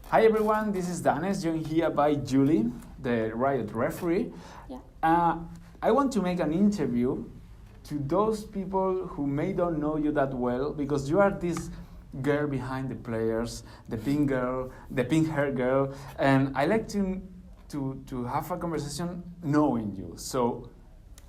Hi everyone, this is Danes, joined here by Yuli, the Riot referee. Yeah. I want to make an interview to those people who may don't know you that well, because you are this girl behind the players, the pink girl, the pink hair girl, and I like to have a conversation knowing you. So,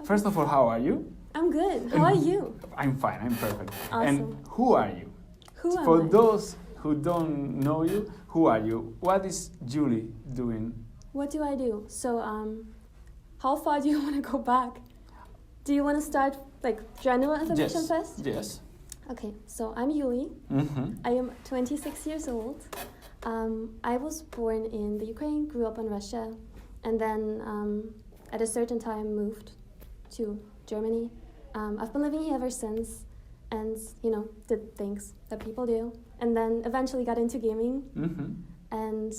first of all, how are you? I'm good. How are you? I'm fine, I'm perfect. Awesome. And who are you? Who am For I? those who don't know you, who are you? What is Yuli doing? What do I do? So, how far do you want to go back? Do you want to start like general information first? Yes. Okay, so I'm Yuli. Mm-hmm. I am 26 years old. I was born in the Ukraine, grew up in Russia, and then at a certain time moved to Germany. I've been living here ever since, and did things that people do, and then eventually got into gaming. Mm-hmm. And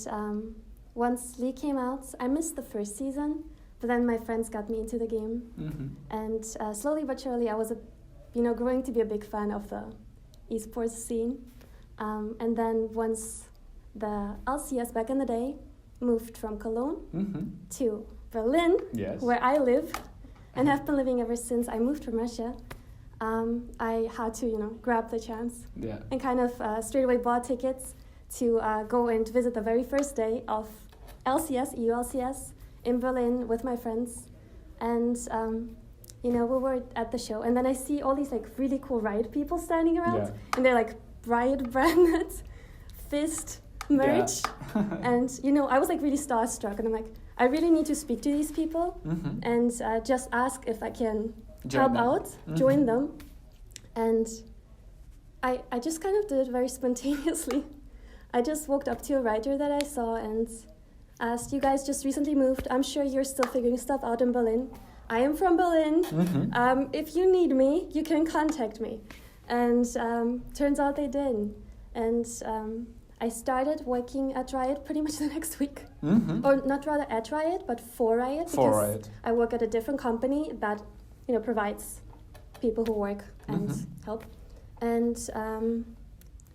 once League came out, I missed the first season, but then my friends got me into the game, Mm-hmm. and slowly but surely I was growing to be a big fan of the esports scene. And then once the LCS back in the day moved from Cologne Mm-hmm. to Berlin, Yes. where I live, and have been living ever since I moved from Russia, I had to grab the chance Yeah. and kind of straight away bought tickets to go and visit the very first day of LCS, EU LCS, in Berlin with my friends. And we were at the show, and then I see all these like really cool Riot people standing around, Yeah. and they're like Riot branded fist merch. Yeah. And I was like really starstruck, and I'm like, I really need to speak to these people Mm-hmm. and just ask if I can Join help them. out, Mm-hmm. join them. And I just kind of did it very spontaneously. I just walked up to a writer that I saw and asked, you guys just recently moved. I'm sure you're still figuring stuff out in Berlin. I am from Berlin. Mm-hmm. If you need me, you can contact me. And turns out they did. And I started working at Riot pretty much the next week. Mm-hmm. Or not rather at Riot, but for Riot. For because Riot. I work at a different company that provides people who work and Mm-hmm. help. And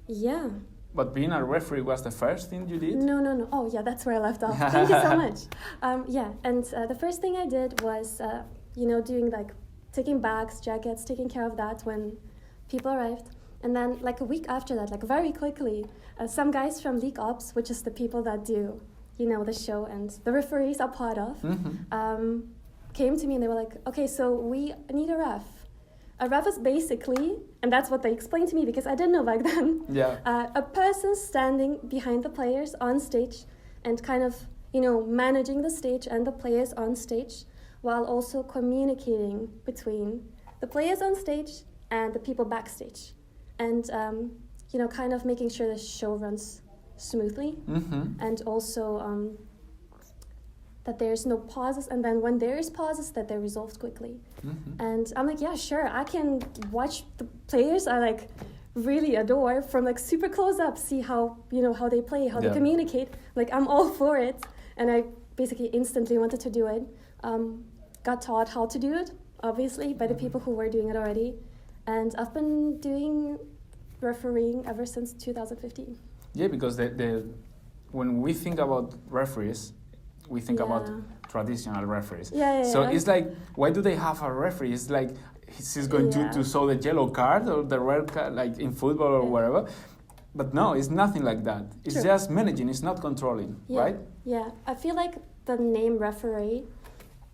yeah. But being a referee was the first thing you did? No. Oh, yeah, that's where I left off. Thank you so much. Yeah, and the first thing I did was, doing like taking bags, jackets, taking care of that when people arrived. And then like a week after that, like very quickly, some guys from League Ops, which is the people that do, the show and the referees are part of, Mm-hmm. came to me and they were like, okay, so we need a ref. A ref is basically, and that's what they explained to me because I didn't know back then, Yeah. a person standing behind the players on stage and kind of, managing the stage and the players on stage while also communicating between the players on stage and the people backstage. And, kind of making sure the show runs smoothly Mm-hmm. and also that there's no pauses, and then when there is pauses, that they're resolved quickly. Mm-hmm. And I'm like, yeah, sure, I can watch the players I like really adore from like super close up, see how how they play, how Yeah. they communicate. Like I'm all for it, and I basically instantly wanted to do it. Got taught how to do it, obviously, by the people who were doing it already, and I've been doing refereeing ever since 2015. Yeah, because when we think about referees, we think about Yeah. traditional referees. Yeah. So it's like, why do they have a referee? It's like he's going Yeah. to show the yellow card or the red card, like in football or Yeah. wherever. But no, it's nothing like that. It's True. just managing. It's not controlling, Yeah. right? Yeah, I feel like the name referee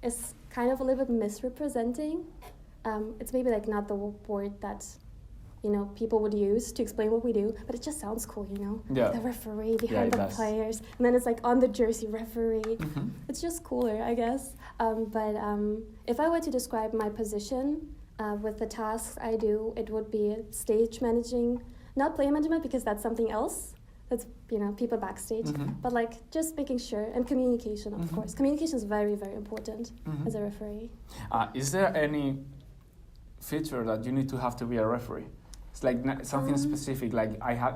is kind of a little bit misrepresenting. It's maybe like not the word that people would use to explain what we do, but it just sounds cool, Yeah. The referee Yeah, behind it the does. players, and then it's like on the jersey referee. Mm-hmm. It's just cooler, I guess. But if I were to describe my position with the tasks I do, it would be stage managing, not player management because that's something else. That's people backstage, Mhm. but like just making sure, and communication, of Mhm. course. Communication is very, very important Mhm. as a referee. Is there any feature that you need to have to be a referee? It's like something specific, like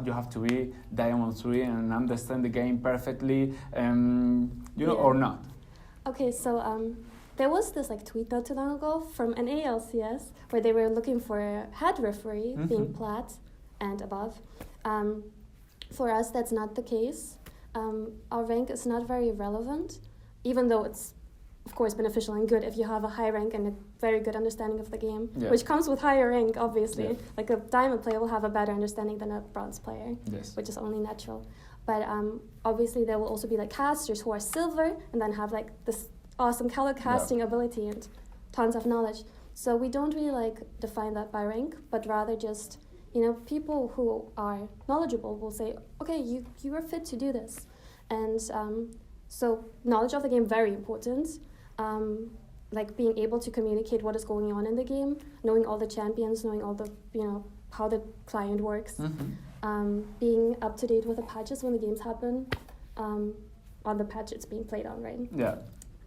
you have to be Diamond 3 and understand the game perfectly, Yeah. or not. Okay, so there was this like tweet not too long ago from an ALCS where they were looking for a head referee being Mhm. plat and above. For us, that's not the case. our rank is not very relevant, even though it's, of course, beneficial and good if you have a high rank and a very good understanding of the game, which comes with higher rank, obviously. Yeah. Like a diamond player will have a better understanding than a bronze player, which is only natural. But obviously there will also be like casters who are silver and then have like this awesome color casting ability and tons of knowledge. So we don't really like define that by rank, but rather just, you know, people who are knowledgeable will say, okay, you are fit to do this. And so knowledge of the game, very important. Like being able to communicate what is going on in the game, knowing all the champions, knowing all the, you know, how the client works, being up to date with the patches when the games happen, on the patch it's being played on, right? Yeah.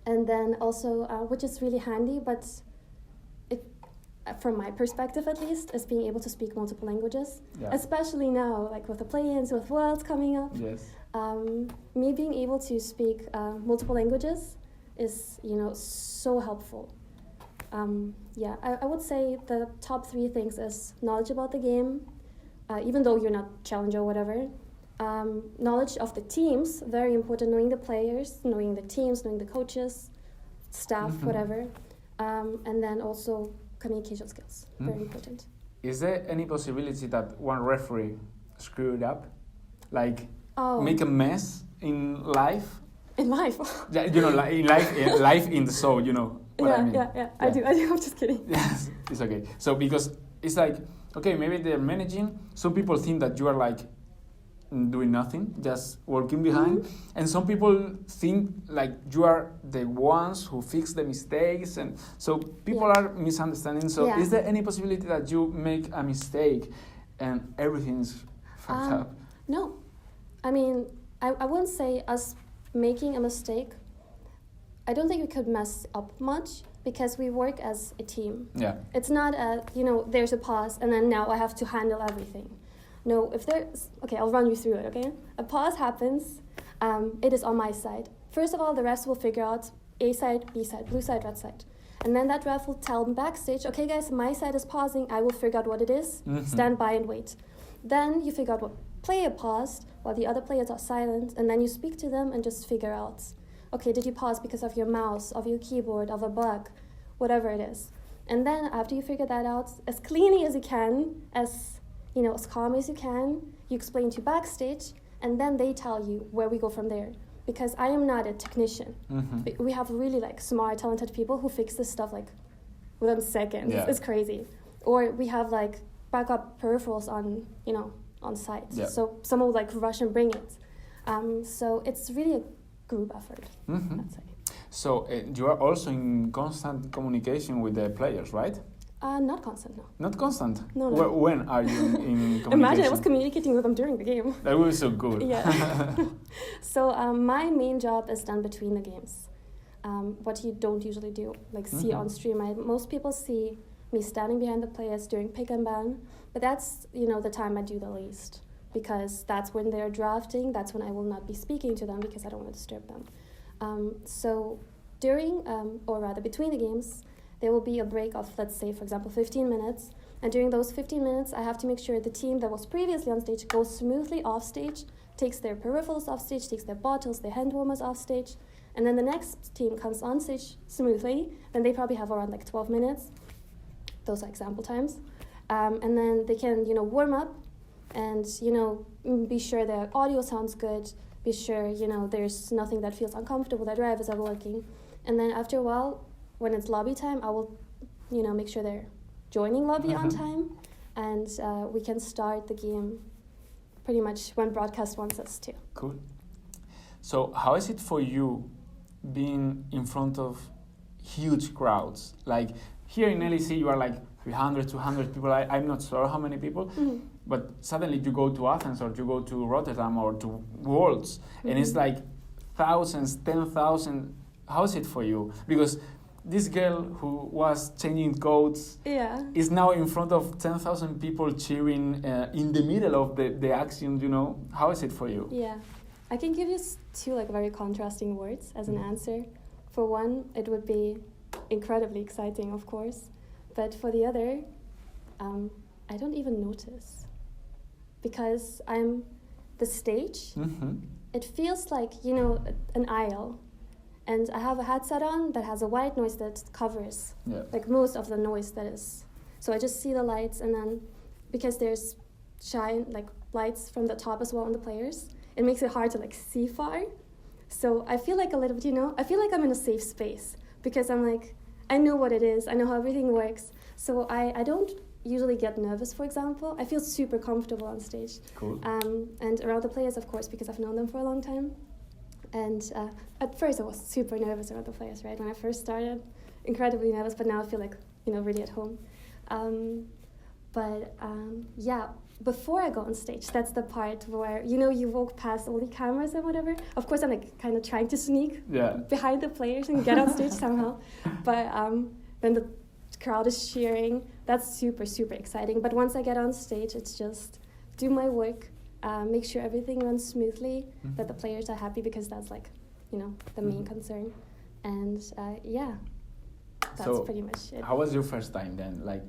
And then also, which is really handy, but it, from my perspective at least, is being able to speak multiple languages, especially now, like with the play-ins, with Worlds coming up. Yes. Me being able to speak multiple languages is, you know, so helpful. I would say the top 3 things is knowledge about the game, even though you're not challenger or whatever. Knowledge of the teams, very important, knowing the players, knowing the teams, knowing the coaches, staff, whatever. And then also communication skills, very important. Is there any possibility that one referee screwed up? Like make a mess in life? In life? Yeah, you know, like in life in the soul, you know what I mean? Yeah. I do, I'm just kidding. Yes, it's okay. So because it's like, okay, maybe they're managing, some people think that you are like doing nothing, just working behind, and some people think like you are the ones who fix the mistakes, and so people are misunderstanding. So is there any possibility that you make a mistake and everything's fucked up? No. I mean, I wouldn't say us making a mistake. I don't think we could mess up much because we work as a team. Yeah. It's not a, you know, there's a pause and then now I have to handle everything. No, if there's, okay, I'll run you through it, okay? A pause happens, it is on my side. First of all, the refs will figure out A side, B side, blue side, red side. And then that ref will tell them backstage, okay guys, my side is pausing, I will figure out what it is, stand by and wait. Then you figure out what player paused while the other players are silent, and then you speak to them and just figure out, okay, did you pause because of your mouse, of your keyboard, of a bug, whatever it is. And then after you figure that out, as cleanly as you can, as you know, as calm as you can, you explain to backstage, and then they tell you where we go from there. Because I am not a technician. We have really like smart, talented people who fix this stuff like within seconds. Yeah. It's crazy. Or we have like backup peripherals on, you know, on site. Yeah. So someone will like rush and bring it. So it's really a group effort, I'd say. So you are also in constant communication with the players, right? Not constant, no. Not constant? No. When are you in communication? Imagine I was communicating with them during the game. That would be so good. Yeah. So my main job is done between the games. What you don't usually do, like see on stream. Most people see me standing behind the players during pick and ban, but that's, you know, the time I do the least, because that's when they're drafting, that's when I will not be speaking to them because I don't want to disturb them. So during, or rather between the games, there will be a break of, let's say, for example, 15 minutes. And during those 15 minutes, I have to make sure the team that was previously on stage goes smoothly off stage, takes their peripherals off stage, takes their bottles, their hand warmers off stage. And then the next team comes on stage smoothly. Then they probably have around like 12 minutes. Those are example times. And then they can, you know, warm up and, you know, be sure their audio sounds good. Be sure, you know, there's nothing that feels uncomfortable, that drivers are working. And then after a while, when it's lobby time, I will, you know, make sure they're joining lobby on time, and we can start the game pretty much when broadcast wants us to. Cool. So how is it for you being in front of huge crowds? Like here in LEC, you are like 300, 200 people. I'm not sure how many people, but suddenly you go to Athens or you go to Rotterdam or to Worlds, and it's like thousands, 10,000. How is it for you? Because this girl who was changing codes is now in front of 10,000 people cheering in the middle of the action, you know. How is it for you? Yeah, I can give you two like very contrasting words as an answer. For one, it would be incredibly exciting, of course. But for the other, I don't even notice. Because I'm the stage, Mm-hmm. it feels like, you know, an aisle. And I have a headset on that has a white noise that covers like most of the noise that is. So I just see the lights, and then because there's lights from the top as well on the players, it makes it hard to like see far. So I feel like a little bit, you know, I feel like I'm in a safe space because I'm like, I know what it is, I know how everything works. So I don't usually get nervous, for example. I feel super comfortable on stage. Cool. And around the players, of course, because I've known them for a long time. And at first I was super nervous around the players, right? When I first started, incredibly nervous, but now I feel like, you know, really at home. Yeah, before I go on stage, that's the part where, you know, you walk past all the cameras and whatever. Of course, I'm like kind of trying to sneak behind the players and get on stage somehow. But when the crowd is cheering, that's super, super exciting. But once I get on stage, it's just do my work, make sure everything runs smoothly, that the players are happy, because that's like, you know, the main concern. And yeah, that's pretty much it. How was your first time then? Like,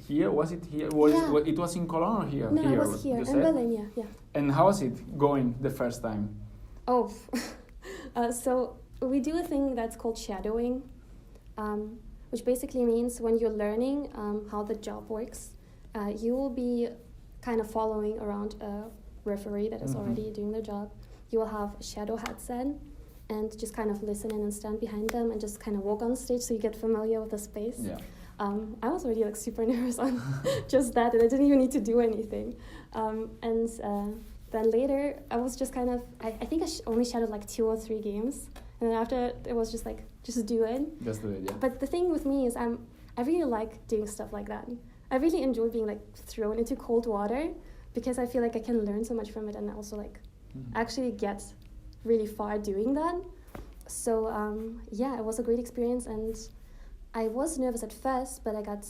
here? Was it here? It was in Cologne or here? No, here, it was here, in Berlin, yeah. And how was it going the first time? Oh, so we do a thing that's called shadowing, which basically means when you're learning how the job works, you will be kind of following around a referee that is already doing their job. You will have a shadow headset and just kind of listen in and stand behind them and just kind of walk on stage so you get familiar with the space. Yeah. I was already like super nervous on just that, and I didn't even need to do anything. Then later, I was just kind of, I think I only shadowed like 2 or 3 games. And then after, it was just like, just do it. Just do it, yeah. But the thing with me is I really like doing stuff like that. I really enjoy being like thrown into cold water, because I feel like I can learn so much from it, and also like actually get really far doing that. So yeah, it was a great experience, and I was nervous at first, but I got,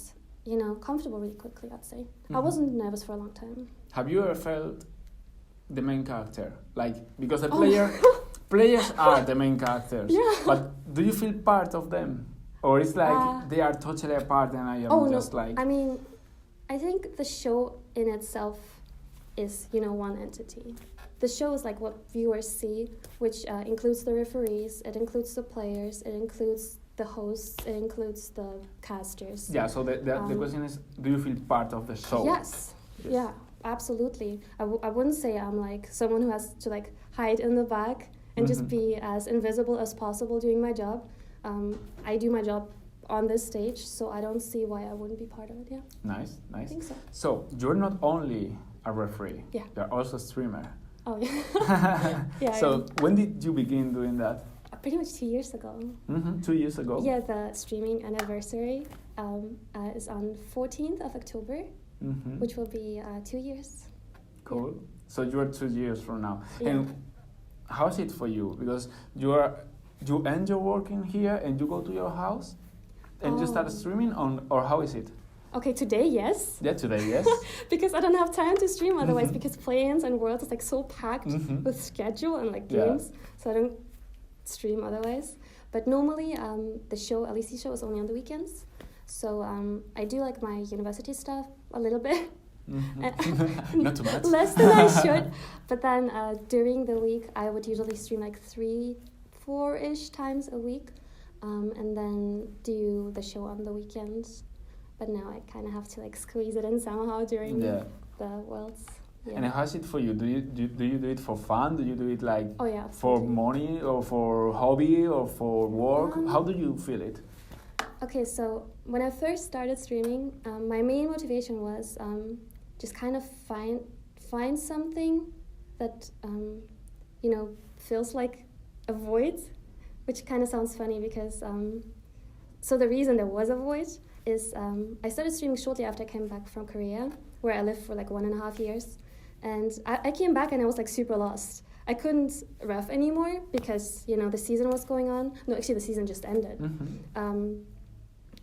you know, comfortable really quickly, I'd say. I wasn't nervous for a long time. Have you ever felt the main character? Like, because the players are the main characters, but do you feel part of them? Or it's like they are totally apart and I am just like... I mean, I think the show in itself is, you know, one entity. The show is like what viewers see, which includes the referees, it includes the players, it includes the hosts, it includes the casters. Yeah, so the question is, do you feel part of the show? Yes. Yeah, absolutely. I wouldn't say I'm like someone who has to like hide in the back and just be as invisible as possible doing my job. I do my job on this stage, so I don't see why I wouldn't be part of it, yeah. Nice. I think so. So, you're not only a referee, you're also a streamer. Oh, yeah. Yeah. So, when did you begin doing that? Pretty much 2 years ago. 2 years ago? Yeah, the streaming anniversary is on 14th of October, which will be 2 years. Cool. Yeah. So you are 2 years from now. Yeah. And how's it for you? Because you end your working here and you go to your house and you start streaming or how is it? Okay, today, yes. Yeah, today, yes. Because I don't have time to stream otherwise, because Play-ins and Worlds is like so packed with schedule and like games, so I don't stream otherwise. But normally the show, LEC show, is only on the weekends. So I do like my university stuff a little bit. Not too much. Less than I should. But then during the week, I would usually stream like 3-4-ish times a week, and then do the show on the weekends. But now I kind of have to like squeeze it in somehow during the Worlds. Yeah. And how's it for you? Do you do it for fun? Do you do it like for money or for hobby or for work? How do you feel it? Okay, so when I first started streaming, my main motivation was just kind of find something that you know, feels like a void, which kind of sounds funny because so the reason there was a void is I started streaming shortly after I came back from Korea, where I lived for like 1.5 years. And I came back and I was like super lost. I couldn't ref anymore because, you know, the season was going on. No, actually the season just ended.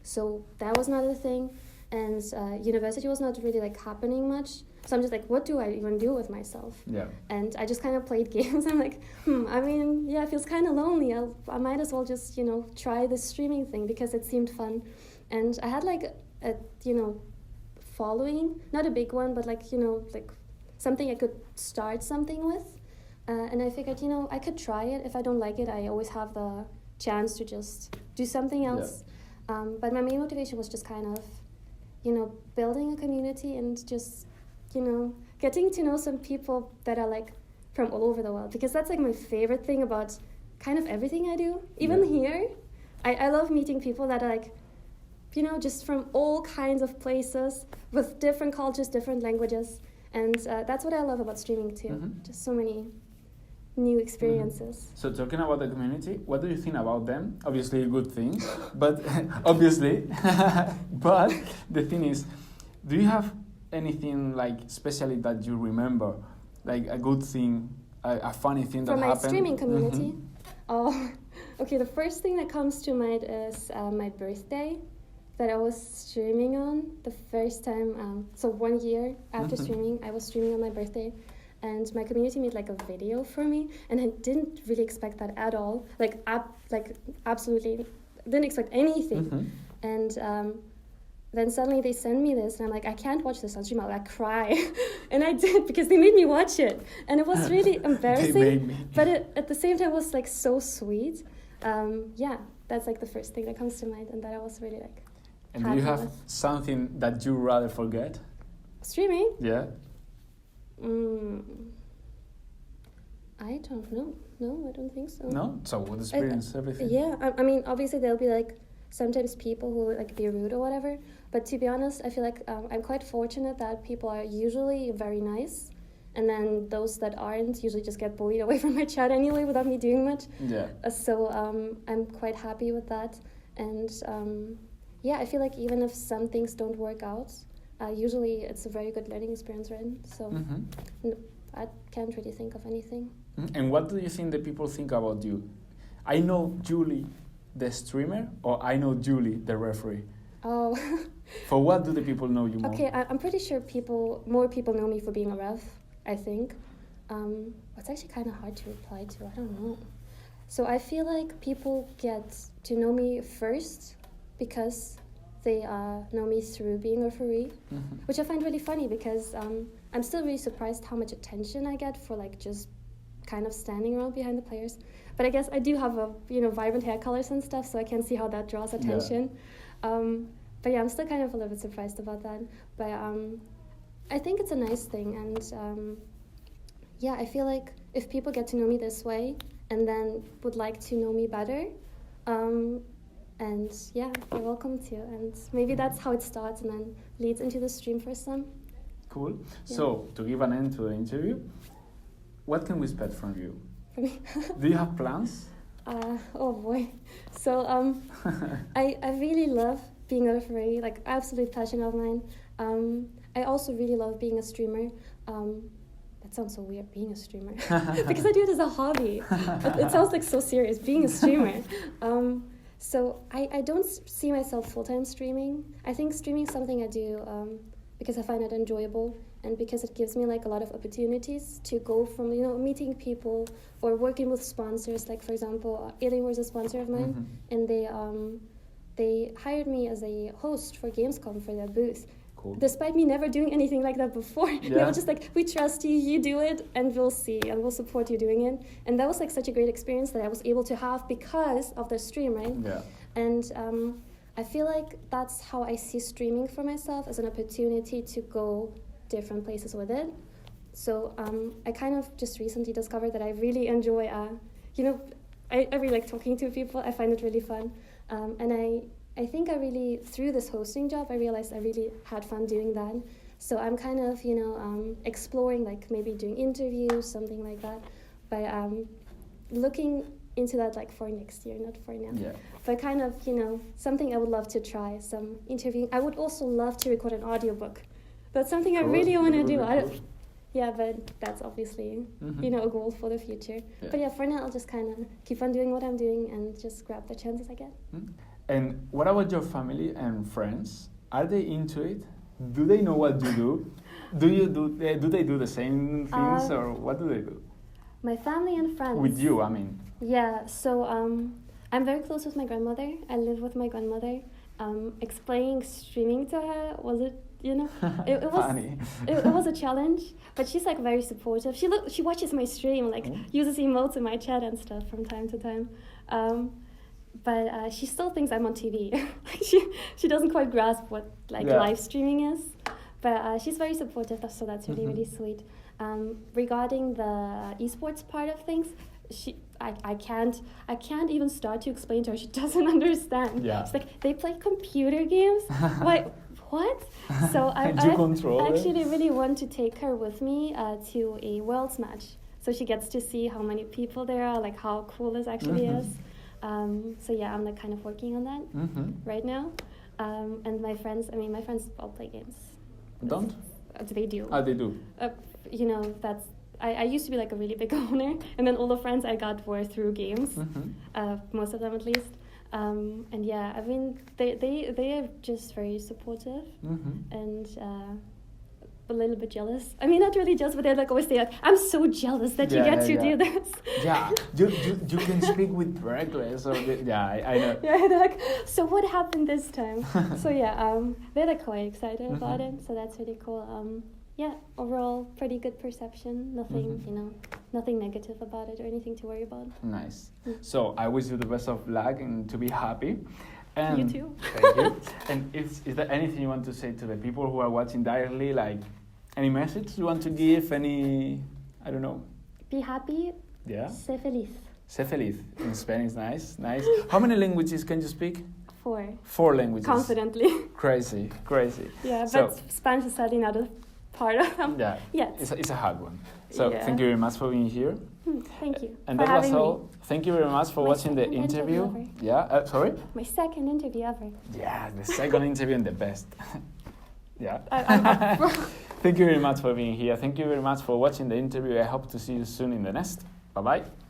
So that was another thing. And university was not really like happening much. So I'm just like, what do I even do with myself? Yeah. And I just kind of played games. I'm like, I mean, yeah, it feels kind of lonely. I might as well just, you know, try this streaming thing because it seemed fun. And I had like a, you know, following, not a big one, but like, you know, like something I could start something with. And I figured, I could try it. If I don't like it, I always have the chance to just do something else. Yeah. But my main motivation was just kind of, building a community and just, getting to know some people that are like from all over the world. Because that's like my favorite thing about kind of everything I do. Even here, I love meeting people that are like, just from all kinds of places with different cultures, different languages. And that's what I love about streaming too. Mm-hmm. Just so many new experiences. Mm-hmm. So talking about the community, what do you think about them? Obviously good things, but obviously, but the thing is, do you have anything like especially that you remember, like a good thing, a funny thing that happened? From my streaming community? Mm-hmm. Oh, okay, the first thing that comes to mind is my birthday that I was streaming on the first time. So 1 year after streaming, I was streaming on my birthday. And my community made like a video for me, and I didn't really expect that at all. Like absolutely didn't expect anything. Mm-hmm. And then suddenly they send me this, and I'm like, I can't watch this on stream. I cry, and I did because they made me watch it, and it was really embarrassing. They made me. But at the same time, it was like so sweet. That's like the first thing that comes to mind, and that I was really like. And do you have something that you rather forget? Streaming? Yeah. I don't know. No, I don't think so. No? So what experience everything? Yeah, I mean, obviously there'll be like sometimes people who will like be rude or whatever. But to be honest, I feel like I'm quite fortunate that people are usually very nice. And then those that aren't usually just get bullied away from my chat anyway without me doing much. Yeah. So I'm quite happy with that. And I feel like even if some things don't work out, usually it's a very good learning experience, right? So I can't really think of anything. And what do you think the people think about you? I know Yuli, the streamer, or I know Yuli, the referee? Oh. For what do the people know you more? Okay, I'm pretty sure more people know me for being a ref, I think. It's actually kind of hard to reply to, I don't know. So I feel like people get to know me first because they know me through being a referee, which I find really funny because I'm still really surprised how much attention I get for like just kind of standing around behind the players. But I guess I do have vibrant hair colors and stuff, so I can see how that draws attention. Yeah. But yeah, I'm still kind of a little bit surprised about that. But I think it's a nice thing, and I feel like if people get to know me this way and then would like to know me better, and yeah, you're welcome to. And maybe that's how it starts and then leads into the stream for some. Cool. Yeah. So, to give an end to the interview, what can we expect from you? From me? Do you have plans? Oh boy. So, I really love being a referee, like absolute passion of mine. I also really love being a streamer. That sounds so weird, being a streamer. Because I do it as a hobby. It sounds like so serious, being a streamer. So I don't see myself full-time streaming. I think streaming is something I do because I find it enjoyable and because it gives me like a lot of opportunities to go from meeting people or working with sponsors. Like for example, Yuli was a sponsor of mine, and they hired me as a host for Gamescom for their booth. Cool. Despite me never doing anything like that before. Yeah. They were just like, we trust you, you do it, and we'll see, and we'll support you doing it. And that was like such a great experience that I was able to have because of the stream, right? Yeah. And I feel like that's how I see streaming for myself, as an opportunity to go different places with it. So I kind of just recently discovered that I really enjoy, I really like talking to people. I find it really fun. And I think I really, through this hosting job, I realized I really had fun doing that. So I'm kind of, exploring, like maybe doing interviews, something like that. But looking into that like for next year, not for now. Yeah. But kind of, something I would love to try, some interviewing. I would also love to record an audiobook. That's something cool. I really want to do. Yeah, but that's obviously, a goal for the future. Yeah. But yeah, for now, I'll just kind of keep on doing what I'm doing and just grab the chances I get. And what about your family and friends? Are they into it? Do they know what you do? Do they do the same things, or what do they do? My family and friends. With you, I mean. Yeah, so I'm very close with my grandmother. I live with my grandmother. Explaining streaming to her was you know, it was Funny. it was a challenge. But she's like very supportive. She watches my stream, like uses emotes in my chat and stuff from time to time. But she still thinks I'm on TV. she doesn't quite grasp what live streaming is. But she's very supportive, so that's really really sweet. Regarding the esports part of things, I can't even start to explain to her. She doesn't understand. Yeah. She's like, they play computer games? What? So I actually really want to take her with me to a Worlds match, so she gets to see how many people there are, like how cool this actually is. So yeah, I'm like kind of working on that right now. And my friends all play games. Don't? They do. Oh, they do. You know, that's I used to be like a really big owner, and then all the friends I got were through games, most of them at least. And yeah, I mean, they are just very supportive and a little bit jealous. I mean, not really jealous, but they're like always say like, "I'm so jealous that you get to do this." Yeah, you can speak with reckless. Or I know. Yeah, they're like, so what happened this time? So yeah, they're like quite excited about it. So that's really cool. Yeah, overall, pretty good perception. Nothing, nothing negative about it or anything to worry about. Nice. So I wish you the best of luck and to be happy. And you too. Thank you. And is there anything you want to say to the people who are watching directly? Like, any message you want to give? Any, I don't know. Be happy. Yeah. Sé feliz. Sé feliz. In Spanish, nice. How many languages can you speak? 4. 4 languages. Confidently. Crazy. Yeah, but Spanish is sadly not a part of them. Yeah. Yes. It's a hard one. So thank you very much for being here. Thank you. And that was all. Thank you very much for watching the interview. Yeah. Sorry? My second interview ever. Yeah, the second interview and the best. Yeah. Thank you very much for being here. Thank you very much for watching the interview. I hope to see you soon in the next. Bye-bye.